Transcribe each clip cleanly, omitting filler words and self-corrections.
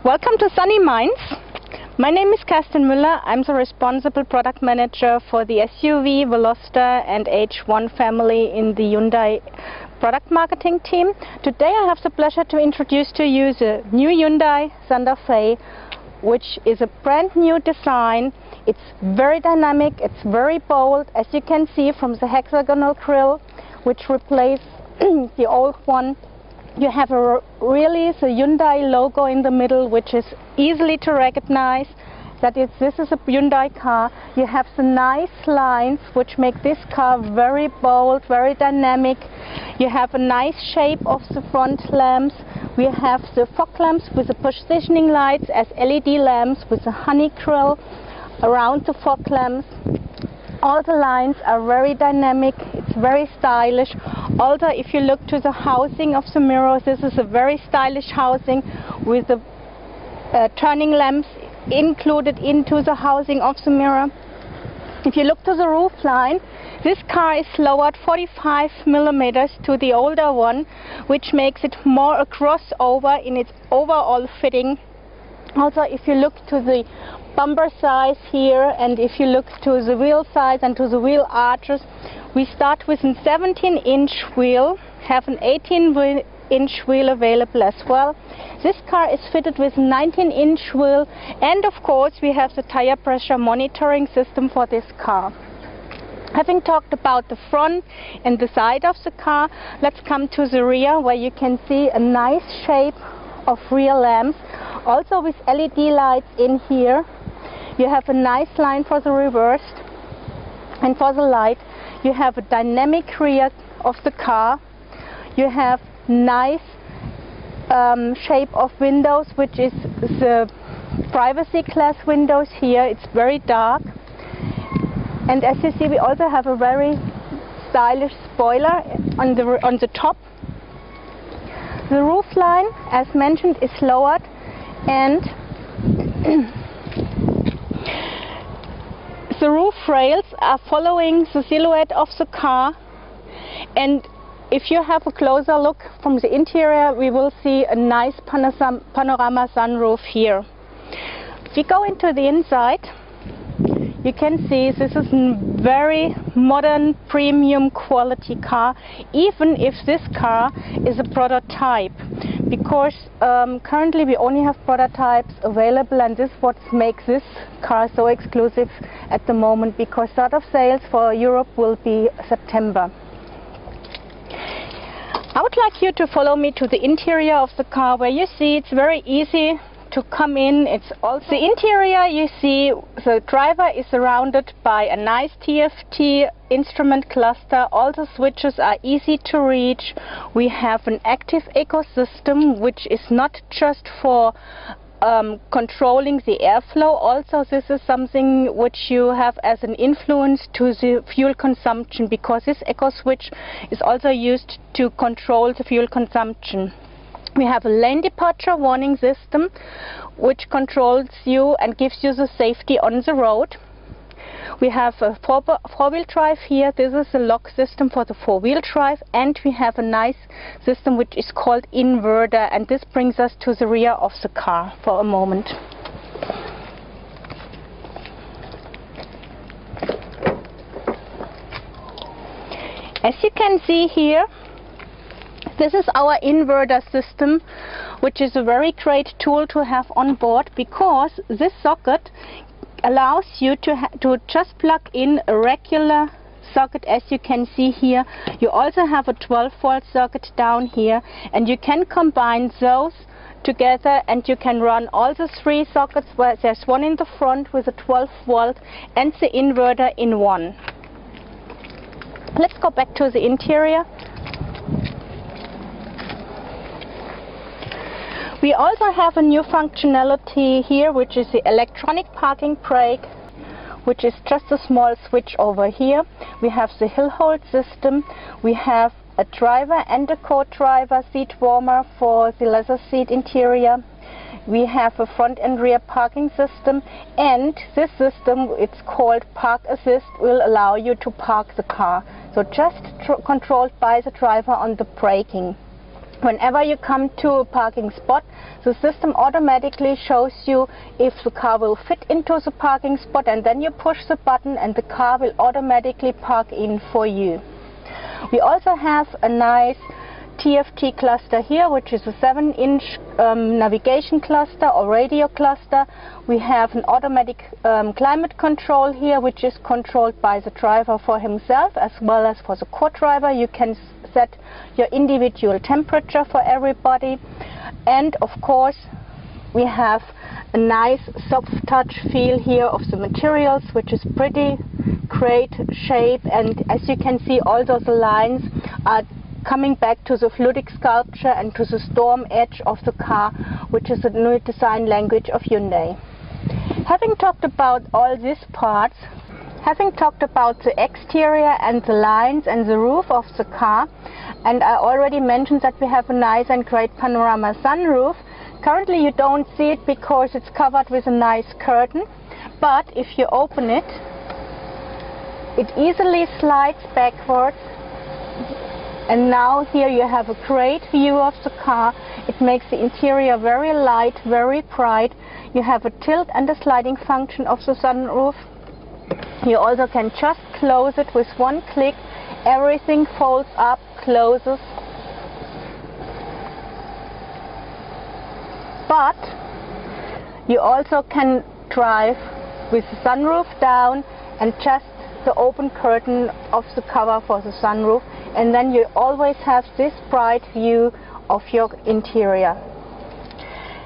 Welcome to sunny Mainz. My name is Kerstin Muller. I'm the responsible product manager for the SUV, Veloster and H1 family in the Hyundai product marketing team. Today I have the pleasure to introduce to you the new Hyundai Santa Fe, which is a brand new design. It's very dynamic, it's very bold, as you can see from the hexagonal grille, which replaced the old one. You have really the Hyundai logo in the middle, which is easily to recognize that this is a Hyundai car. You have the nice lines which make this car very bold, very dynamic. You have a nice shape of the front lamps. We have the fog lamps with the positioning lights as LED lamps with a honey grille around the fog lamps. All the lines are very dynamic, it's very stylish. Also, if you look to the housing of the mirrors, this is a very stylish housing with the turning lamps included into the housing of the mirror. If you look to the roof line, this car is lowered 45 millimeters to the older one, which makes it more a crossover in its overall fitting. Also, if you look to the bumper size here, and if you look to the wheel size and to the wheel arches, we start with a 17-inch wheel, have an 18-inch wheel available as well. This car is fitted with a 19-inch wheel, and of course we have the tire pressure monitoring system for this car. Having talked about the front and the side of the car, let's come to the rear, where you can see a nice shape of rear lamps, also with LED lights in here. You have a nice line for the reverse, and for the light you have a dynamic rear of the car. You have nice shape of windows, which is the privacy glass windows here. It's very dark, and as you see we also have a very stylish spoiler on the top. The roof line, as mentioned, is lowered, and the roof rails are following the silhouette of the car, and if you have a closer look from the interior, we will see a nice panorama sunroof here. If we go into the inside, you can see this is a very modern premium quality car, even if this car is a prototype, because currently we only have prototypes available, and this is what makes this car so exclusive at the moment, because start of sales for Europe will be September. I would like you to follow me to the interior of the car, where you see it's very easy to come in. It's also the interior. You see the driver is surrounded by a nice TFT instrument cluster. All the switches are easy to reach. We have an active ecosystem, which is not just for controlling the airflow. Also, this is something which you have as an influence to the fuel consumption, because this eco switch is also used to control the fuel consumption. We have a lane departure warning system, which controls you and gives you the safety on the road. We have a four-wheel drive here. This is a lock system for the four-wheel drive, and we have a nice system which is called inverter, and this brings us to the rear of the car for a moment. As you can see here, this is our inverter system, which is a very great tool to have on board, because this socket allows you to just plug in a regular socket, as you can see here. You also have a 12-volt socket down here, and you can combine those together, and you can run all the three sockets, where there's one in the front with a 12-volt and the inverter in one. Let's go back to the interior. We also have a new functionality here, which is the electronic parking brake, which is just a small switch over here. We have the hill hold system. We have a driver and a co-driver seat warmer for the leather seat interior. We have a front and rear parking system, and this system, it's called Park Assist, will allow you to park the car. So just controlled by the driver on the braking. Whenever you come to a parking spot, the system automatically shows you if the car will fit into the parking spot, and then you push the button and the car will automatically park in for you. We also have a nice TFT cluster here, which is a 7-inch navigation cluster or radio cluster. We have an automatic climate control here, which is controlled by the driver for himself as well as for the co-driver. You can set your individual temperature for everybody, and of course we have a nice soft touch feel here of the materials, which is pretty great shape, and as you can see, all those lines are coming back to the fluidic sculpture and to the storm edge of the car, which is a new design language of Hyundai. Having talked about all these parts, having talked about the exterior and the lines and the roof of the car, and I already mentioned that we have a nice and great panorama sunroof. Currently you don't see it because it's covered with a nice curtain, but if you open it, it easily slides backwards. And now here you have a great view of the car. It makes the interior very light, very bright. You have a tilt and a sliding function of the sunroof. You also can just close it with one click. Everything folds up, closes. But you also can drive with the sunroof down and just the open curtain of the cover for the sunroof, and then you always have this bright view of your interior.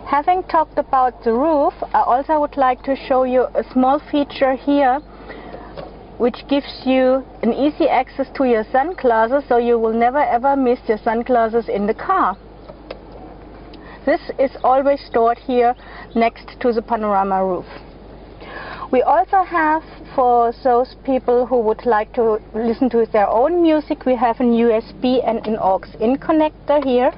Having talked about the roof, I also would like to show you a small feature here which gives you an easy access to your sunglasses, so you will never ever miss your sunglasses in the car. This is always stored here next to the panorama roof. We also have, for those people who would like to listen to their own music, we have an USB and an aux-in connector here.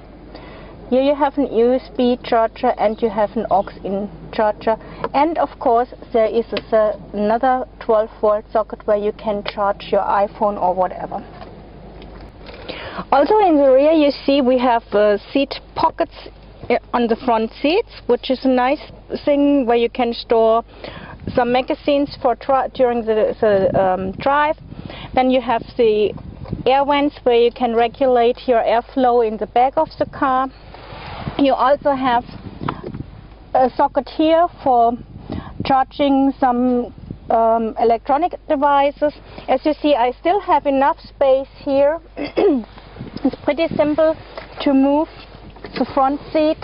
Here you have an USB charger and you have an aux-in charger, and of course there is another 12-volt socket where you can charge your iPhone or whatever. Also in the rear you see we have seat pockets on the front seats, which is a nice thing where you can store some magazines for during the drive. Then you have the air vents where you can regulate your airflow in the back of the car. You also have a socket here for charging some electronic devices. As you see, I still have enough space here. It's pretty simple to move the front seat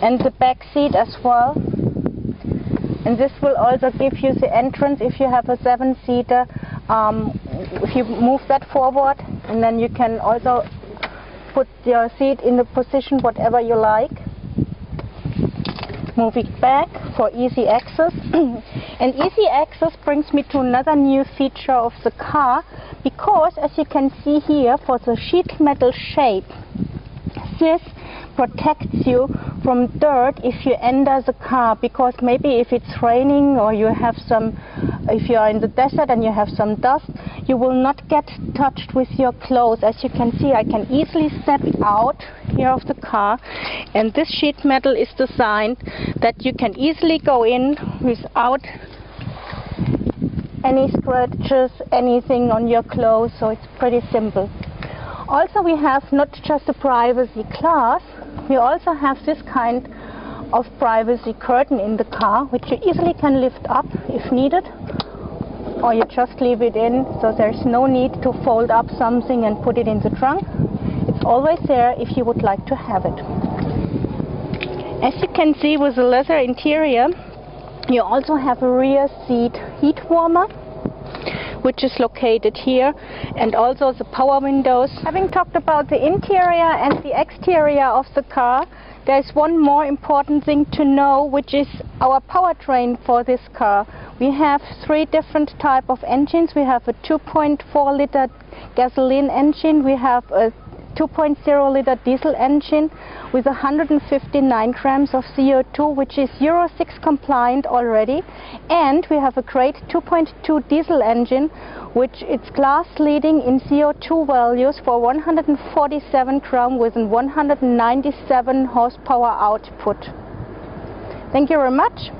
and the back seat as well. And this will also give you the entrance if you have a 7-seater. If you move that forward, and then you can also put your seat in the position whatever you like. Move it back for easy access. And easy access brings me to another new feature of the car, because as you can see here, for the sheet metal shape, this protects you from dirt if you enter the car, because maybe if it's raining or you have if you are in the desert and you have some dust, you will not get touched with your clothes. As you can see, I can easily step out here of the car, and this sheet metal is designed that you can easily go in without any scratches, anything on your clothes, so it's pretty simple. Also, we have not just a privacy glass, we also have this kind of privacy curtain in the car, which you easily can lift up if needed, or you just leave it in, so there's no need to fold up something and put it in the trunk. It's always there if you would like to have it. As you can see, with the leather interior, you also have a rear seat heat warmer, which is located here, and also the power windows. Having talked about the interior and the exterior of the car, there's one more important thing to know, which is our powertrain for this car. We have 3 different types of engines. We have a 2.4 liter gasoline engine, we have a 2.0 liter diesel engine with 159 grams of CO2, which is Euro 6 compliant already. And we have a great 2.2 diesel engine, which is class leading in CO2 values for 147 grams with 197 horsepower output. Thank you very much.